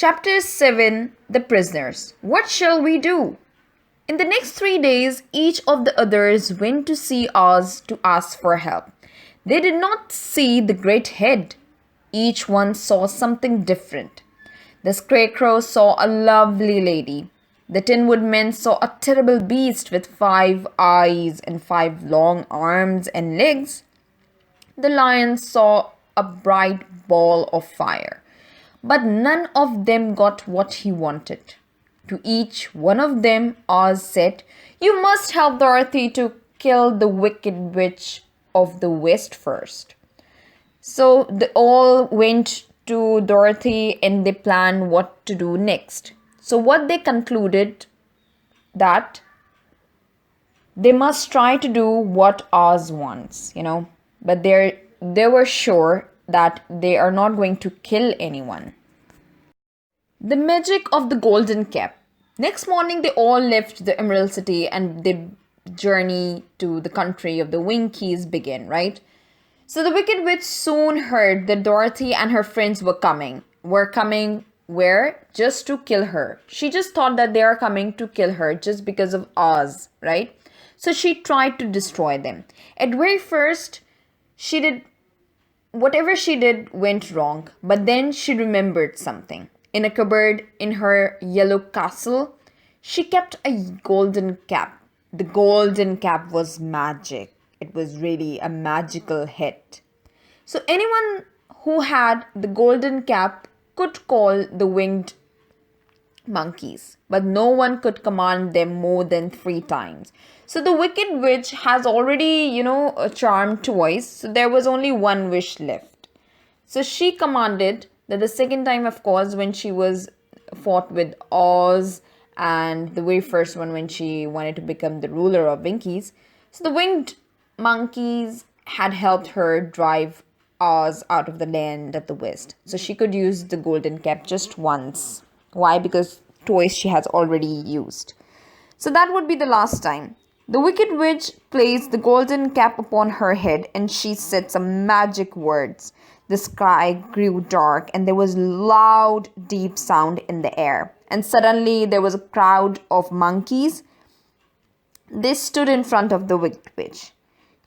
Chapter 7 The Prisoners. What shall we do? In the next 3 days, each of the others went to see Oz to ask for help. They did not see the great head. Each one saw something different. The Scarecrow saw a lovely lady. The Tin Woodman saw a terrible beast with 5 eyes and 5 long arms and legs. The Lion saw a bright ball of fire. But none of them got what he wanted. To each one of them, Oz said, "You must help Dorothy to kill the Wicked Witch of the West first." So they all went to Dorothy and they planned what to do next. So what they concluded that they must try to do what Oz wants, but they were sure that they are not going to kill anyone. The magic of the golden cap. Next morning, they all left the Emerald City and their journey to the country of the Winkies began, right? So the Wicked Witch soon heard that Dorothy and her friends were coming. Were coming where? Just to kill her. She just thought that they are coming to kill her just because of Oz, right? So she tried to destroy them. At very first, she did whatever she did went wrong, but then she remembered something. In a cupboard in her yellow castle, she kept a golden cap. The golden cap was magic. It was really a magical hit. So anyone who had the golden cap could call the winged monkeys, but no one could command them more than 3 times. So the Wicked Witch has already, charmed twice, so there was only one wish left. So she commanded that the second time, of course, when she was fought with Oz, and the very first one when she wanted to become the ruler of Winkies. So the winged monkeys had helped her drive Oz out of the land of the West. So she could use the golden cap just once. Why? Because twice she has already used. So that would be the last time. The Wicked Witch placed the golden cap upon her head and she said some magic words. The sky grew dark and there was loud, deep sound in the air. And suddenly there was a crowd of monkeys. They stood in front of the Wicked Witch.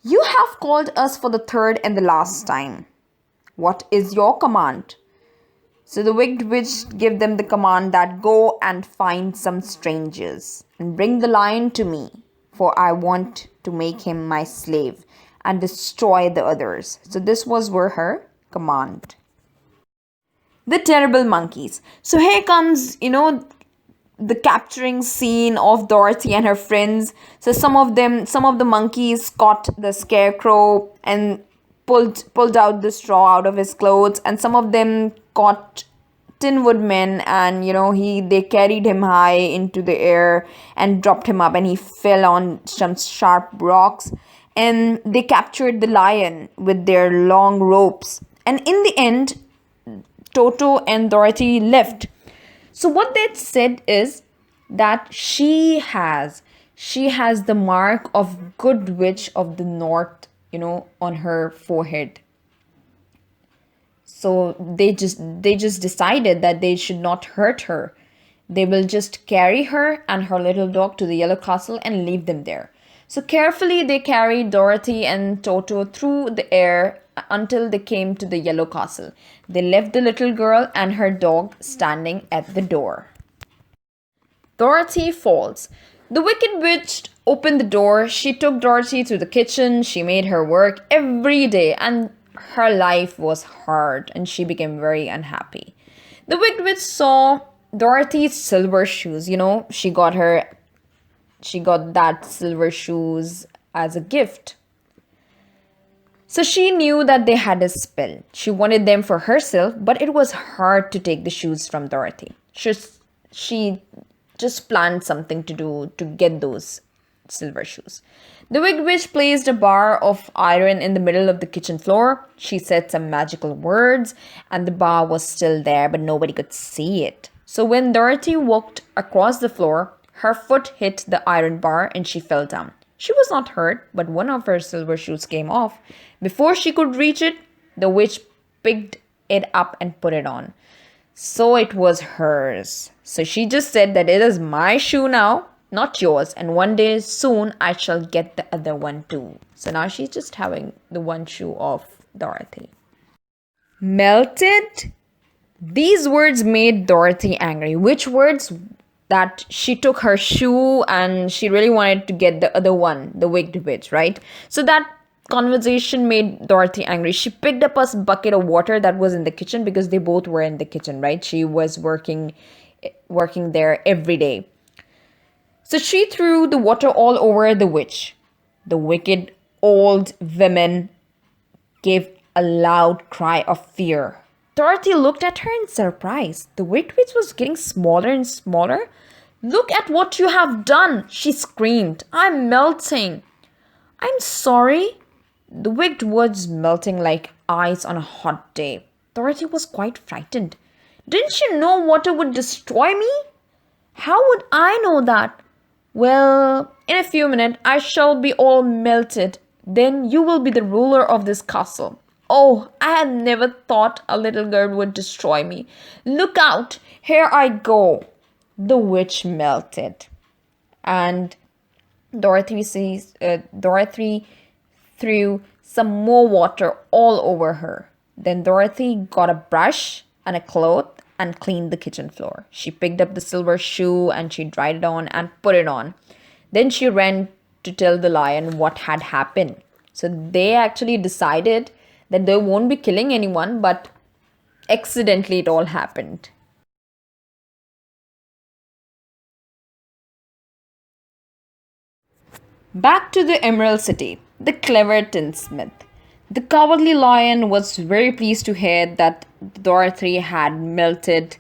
"You have called us for the third and the last time. What is your command?" So the Wicked Witch gave them the command that go and find some strangers and bring the lion to me, for I want to make him my slave and destroy the others. So this was her command. The terrible monkeys. So here comes, the capturing scene of Dorothy and her friends. So some of the monkeys caught the Scarecrow and pulled out the straw out of his clothes, and some of them caught Tin Woodman, and they carried him high into the air and dropped him up, and he fell on some sharp rocks. And they captured the lion with their long ropes. And in the end, Toto and Dorothy left. So what they said is that she has the mark of Good Witch of the North, on her forehead. So they just decided that they should not hurt her. They will just carry her and her little dog to the Yellow Castle and leave them there. So carefully they carried Dorothy and Toto through the air until they came to the Yellow Castle. They left the little girl and her dog standing at the door. Dorothy falls. The Wicked Witch opened the door. She took Dorothy to the kitchen. She made her work every day, and her life was hard, and she became very unhappy. The Wicked Witch saw Dorothy's silver shoes. She got that silver shoes as a gift. So she knew that they had a spell. She wanted them for herself, but it was hard to take the shoes from Dorothy. She just planned something to do to get those silver shoes. The Wicked Witch placed a bar of iron in the middle of the kitchen floor. She said some magical words, and the bar was still there, but nobody could see it. So when Dorothy walked across the floor, her foot hit the iron bar and she fell down. She was not hurt, but one of her silver shoes came off. Before she could reach it, the witch picked it up and put it on. So it was hers. So she just said that it is my shoe now, not yours, and one day soon I shall get the other one too. So now she's just having the one shoe of Dorothy. Melted? These words made Dorothy angry. Which words? That she took her shoe and she really wanted to get the other one, the wicked witch, right? So that conversation made Dorothy angry. She picked up a bucket of water that was in the kitchen because they both were in the kitchen, right? She was working there every day. So she threw the water all over the witch. The wicked old woman gave a loud cry of fear. Dorothy looked at her in surprise. The wicked witch was getting smaller and smaller. Look at what you have done, she screamed. I'm melting. I'm sorry. The wicked was melting like ice on a hot day. Dorothy was quite frightened. Didn't you know water would destroy me? How would I know that? Well, in a few minutes I shall be all melted. Then you will be the ruler of this castle. Oh, I had never thought a little girl would destroy me. Look out, here I go. The witch melted. And Dorothy threw some more water all over her. Then Dorothy got a brush and a cloth and cleaned the kitchen floor. She picked up the silver shoe and she dried it on and put it on. Then she ran to tell the lion what had happened. So they actually decided that they won't be killing anyone, but accidentally it all happened. Back to the Emerald City, the clever tinsmith. The cowardly lion was very pleased to hear that Dorothy had melted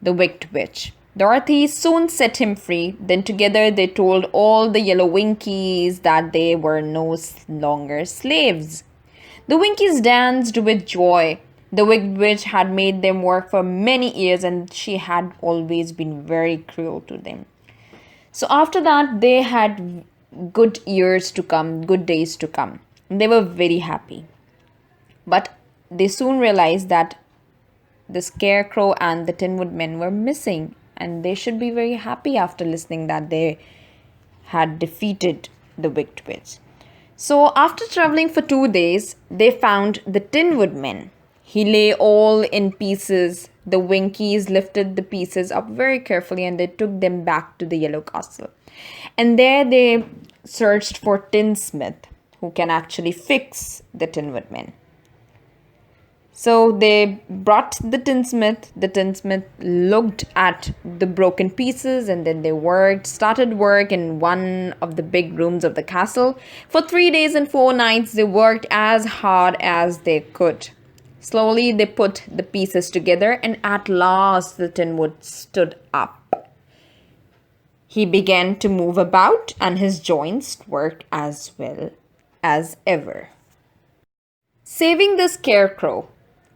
the wicked witch. Dorothy soon set him free. Then together they told all the yellow Winkies that they were no longer slaves. The Winkies danced with joy. The wicked witch had made them work for many years and she had always been very cruel to them. So after that, they had good years to come, good days to come. They were very happy. But they soon realized that the Scarecrow and the Tin Woodman were missing, and they should be very happy after listening that they had defeated the wicked witch. So after traveling for 2 days, they found the Tin Woodman. He lay all in pieces. The Winkies lifted the pieces up very carefully and they took them back to the Yellow Castle. And there they searched for Tinsmith, who can actually fix the Tin Woodman. So they brought the tinsmith. The tinsmith looked at the broken pieces and then they started work in one of the big rooms of the castle. For 3 days and 4 nights, they worked as hard as they could. Slowly, they put the pieces together and at last the Tin Wood stood up. He began to move about and his joints worked as well as ever. Saving the Scarecrow.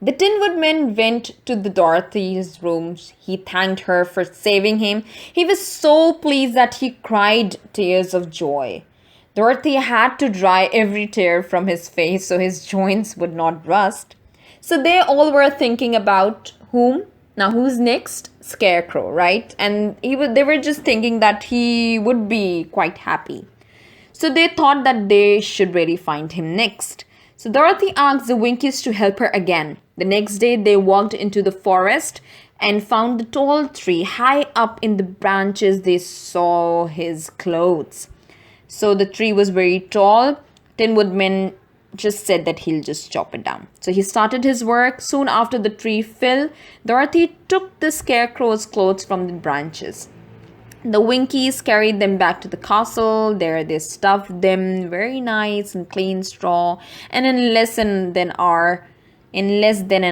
The Tin Woodman went to the Dorothy's rooms. He thanked her for saving him. He was so pleased that he cried tears of joy. Dorothy had to dry every tear from his face so his joints would not rust. So they all were thinking about whom? Now who's next? Scarecrow, right? And they were just thinking that he would be quite happy. So they thought that they should really find him next. So Dorothy asked the Winkies to help her again. The next day they walked into the forest and found the tall tree. High up in the branches they saw his clothes. So the tree was very tall. Tin Woodman just said that he'll just chop it down. So he started his work. Soon after the tree fell, Dorothy took the Scarecrow's clothes from the branches. The Winkies carried them back to the castle. There they stuffed them very nice and clean straw. And in less than an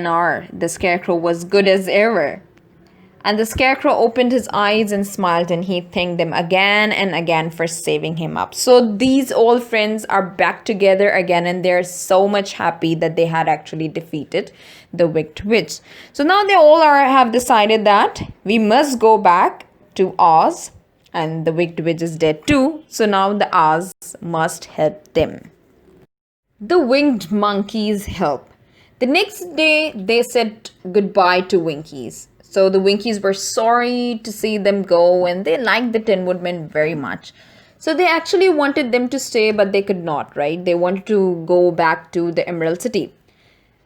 hour, the Scarecrow was good as ever. And the Scarecrow opened his eyes and smiled and he thanked them again and again for saving him up. So these old friends are back together again and they're so much happy that they had actually defeated the wicked witch. So now they all have decided that we must go back to Oz, and the wicked witch is dead too. So now the Oz must help them. The winged monkeys help. The next day they said goodbye to Winkies. So the Winkies were sorry to see them go and they liked the Tin Woodman very much. So they actually wanted them to stay, but they could not, right? They wanted to go back to the Emerald City.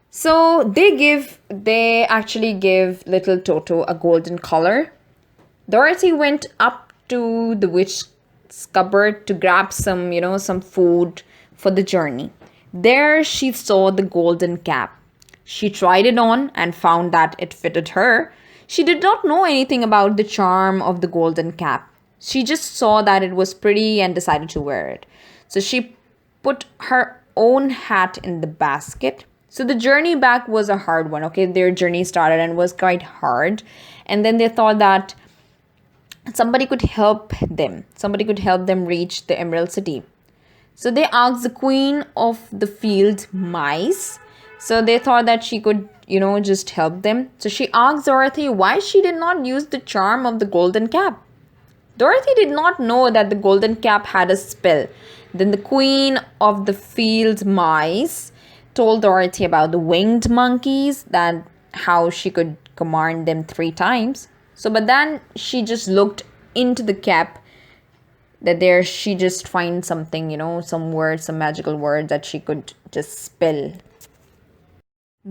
So they actually give little Toto a golden collar. Dorothy went up to the witch's cupboard to grab some food for the journey. There she saw the golden cap. She tried it on and found that it fitted her. She did not know anything about the charm of the golden cap. She just saw that it was pretty and decided to wear it. So she put her own hat in the basket. So the journey back was a hard one, okay? Their journey started and was quite hard. And then they thought that somebody could help them. Somebody could help them reach the Emerald City. So they asked the queen of the field mice. So they thought that she could, just help them. So she asked Dorothy why she did not use the charm of the golden cap. Dorothy did not know that the golden cap had a spell. Then the queen of the field mice told Dorothy about the winged monkeys, that how she could command them 3 times. So, but then she just looked into the cap, that there she just find something, some words, some magical words that she could just spell.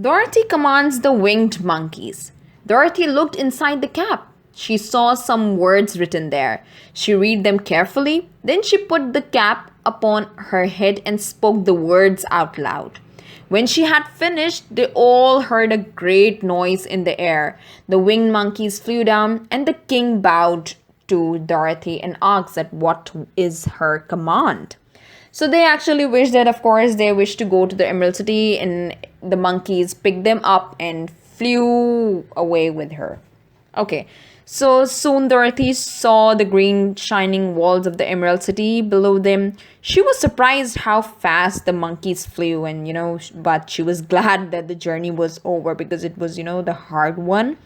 Dorothy commands the winged monkeys. Dorothy looked inside the cap. She saw some words written there. She read them carefully. Then she put the cap upon her head and spoke the words out loud. When she had finished, they all heard a great noise in the air. The winged monkeys flew down, and the king bowed to Dorothy and asked that what is her command. So they actually wish that, of course, they wish to go to the Emerald City, and the monkeys picked them up and flew away with her. Okay, so soon Dorothy saw the green shining walls of the Emerald City below them. She was surprised how fast the monkeys flew, and but she was glad that the journey was over because it was, the hard one.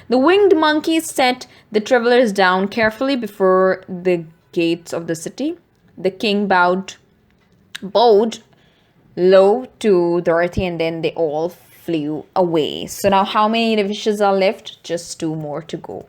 The winged monkeys set the travelers down carefully before the gates of the city. The king bowed low to Dorothy, and then they all flew away. So now how many wishes are left? Just 2 more to go.